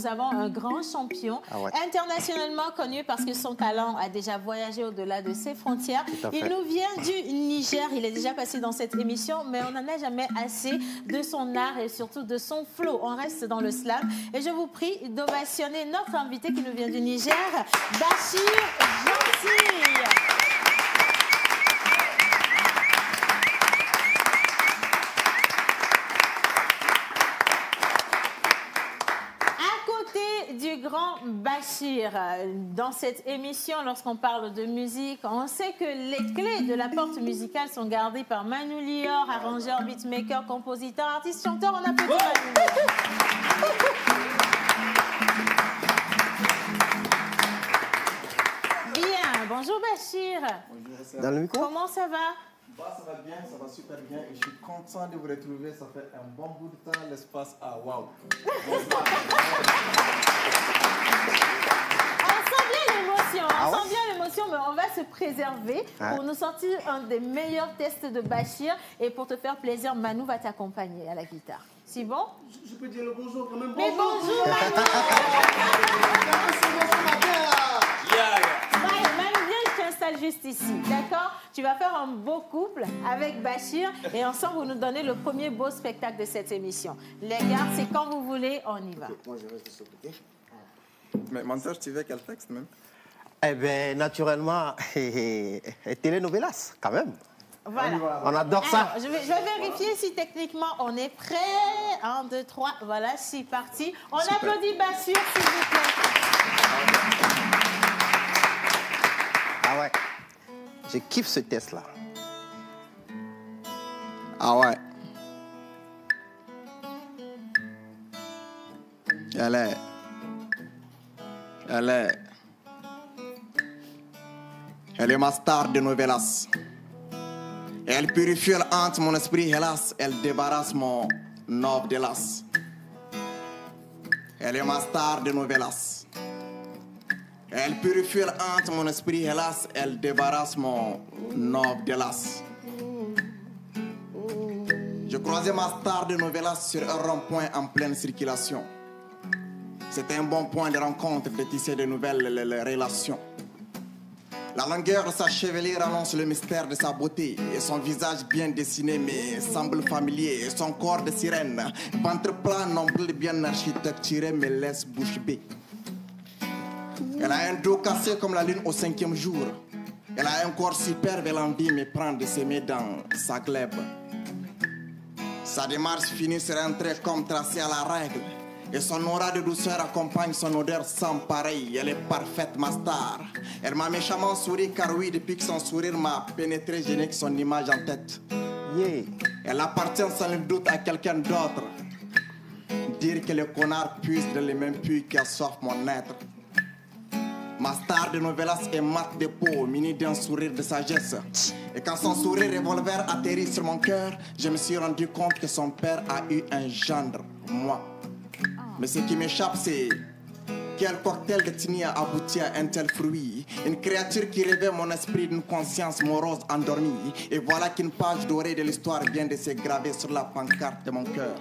nous avons un grand champion, internationalement connu parce que son talent a déjà voyagé au-delà de ses frontières. Il nous vient du Niger, il est déjà passé dans cette émission, mais on n'en a jamais assez de son art et surtout de son flow. On reste dans le slam et je vous prie d'ovationner notre invité qui nous vient du Niger, Bachir Gentil. Du grand Bachir, dans cette émission, lorsqu'on parle de musique, on sait que les clés de la porte musicale sont gardées par Manu Lior, arrangeur, beatmaker, compositeur, artiste, chanteur. On applaudit Manu. Bien, bonjour Bachir. Bonjour. Dans le micro. Comment ça va? Ça va bien, ça va super bien et je suis content de vous retrouver. Ça fait un bon bout de temps, l'espace à wow. On sent bien l'émotion, mais on va se préserver pour nous sortir un des meilleurs tests de Bachir. Et pour te faire plaisir, Manu va t'accompagner à la guitare. C'est bon? Je peux dire le bonjour quand même. Mais bonjour Manu. Juste ici, d'accord? Tu vas faire un beau couple avec Bachir et ensemble, vous nous donnez le premier beau spectacle de cette émission. Les gars, c'est quand vous voulez, on y va. Moi, je reste de ce côté. Mais montage, tu veux quel texte même? Eh bien, naturellement, télénovelas, quand même. Voilà. On adore ça. Alors, je vais vérifier si techniquement on est prêt. 1, 2, 3, voilà, c'est parti. On applaudit Bachir, s'il vous plaît. Ah ouais. Je kiffe ce test-là. Ah ouais. Elle est ma star de novelas. Elle purifie, elle hante mon esprit, hélas. Elle débarrasse mon nob de las. Elle est ma star de novelas. Elle purifie, elle hante mon esprit, hélas. Elle débarrasse mon nob de las. Je croisais ma star de novelas sur un rond-point en pleine circulation. C'était un bon point de rencontre de tisser de nouvelles relations. La longueur de sa chevelure annonce le mystère de sa beauté. Et son visage bien dessiné mais semble familier. Et son corps de sirène, ventre plat, nombril bien architecturé me laisse bouche bée. Elle a un dos cassé comme la lune au 5e jour. Elle a un corps superbe et l'envie me prend de s'aimer dans sa glaive. Sa démarche finit sur un trait comme tracé à la règle. Et son aura de douceur accompagne son odeur sans pareil. Elle est parfaite, ma star. Elle m'a méchamment souri car oui, depuis que son sourire m'a pénétré, je n'ai que son image en tête. Elle appartient sans le doute à quelqu'un d'autre. Dire que le connard puise dans les mêmes puits qui assoiffent mon être. Ma star de novelas est mat de peau, munie d'un sourire de sagesse. Et quand son sourire revolver atterrit sur mon cœur, je me suis rendu compte que son père a eu un gendre, moi. Mais ce qui m'échappe, c'est quel cocktail de Tini a abouti à un tel fruit. Une créature qui réveille mon esprit d'une conscience morose endormie. Et voilà qu'une page dorée de l'histoire vient de se graver sur la pancarte de mon cœur.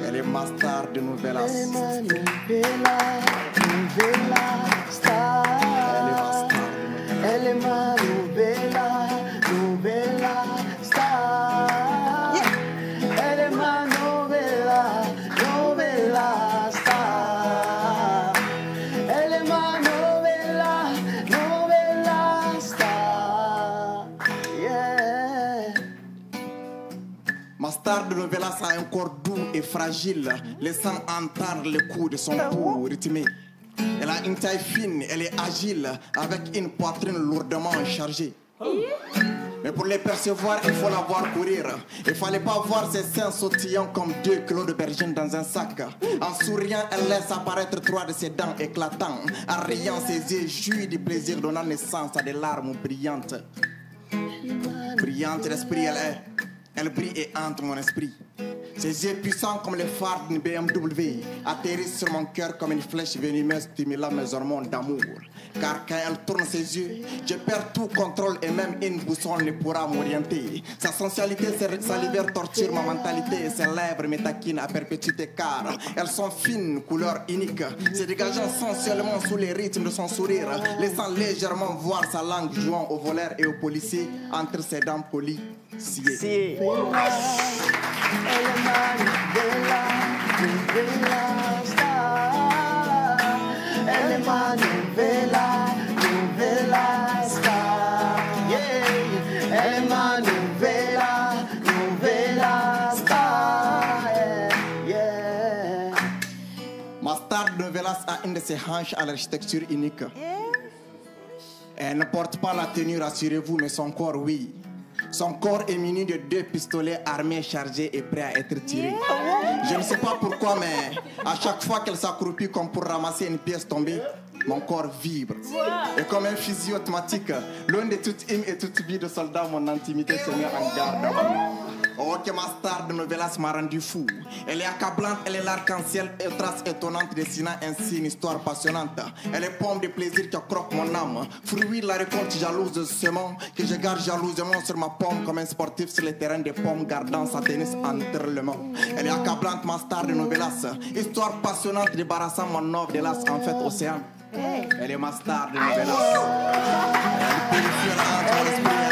Elle est ma star de novelas. Elle est ma novela star. Elle est ma novela star. Elle est ma novela star. Elle est ma novela star. Yeah. Ma star de novelas a un corps doux et fragile, laissant entendre le coup de son pouls rythmé. Elle a une taille fine, elle est agile, avec une poitrine lourdement chargée. Mais pour les percevoir, il faut la voir courir. Il fallait pas voir ses seins sautillants comme 2 kilos d'aubergine dans un sac. En souriant, elle laisse apparaître 3 de ses dents éclatants. En riant, ses yeux jouissent du plaisir, donnant naissance à des larmes brillantes. Brillante d'esprit, elle est. Elle brille et hante mon esprit. Ses yeux puissants comme les phares d'une BMW atterrissent sur mon cœur comme une flèche venimeuse stimulant mes hormones d'amour. Car quand elle tourne ses yeux, je perds tout contrôle et même une boussole ne pourra m'orienter. Sa sensualité, sa livre torture ma mentalité. Ses lèvres me taquinent à perpétuité car elles sont fines, couleur unique, se dégageant sensuellement sous les rythmes de son sourire, laissant légèrement voir sa langue jouant aux voleurs et aux policiers entre ses dents polies. Si. Elle est ma nouvella star. Yeah. Elle est ma nouvella star. Yeah. Ma star de Novelas a une de ses hanches à l'architecture unique. Elle ne porte pas la tenue, rassurez-vous, mais son corps, oui. Son corps est muni de 2 pistolets armés, chargés et prêts à être tirés. Je ne sais pas pourquoi, mais à chaque fois qu'elle s'accroupit comme pour ramasser une pièce tombée, mon corps vibre. Et comme un fusil automatique, loin de toute hymne et toute vie de soldat, mon intimité se met en garde. Oh, que ma star de Novelas m'a rendu fou. Elle est accablante, elle est l'arc-en-ciel, et trace étonnante, dessinant ainsi une histoire passionnante. Elle est pomme de plaisir qui croque mon âme. Fruit de la récolte jalouse de semence que je garde jalousement sur ma pomme comme un sportif sur le terrain des pommes, gardant sa tennis entre les mains. Elle est accablante, ma star de Novelas. Histoire passionnante débarrassant mon œuvre de l'as, en fait, océan. Elle est ma star de Novelas. Elle purifie l'âme, l'esprit.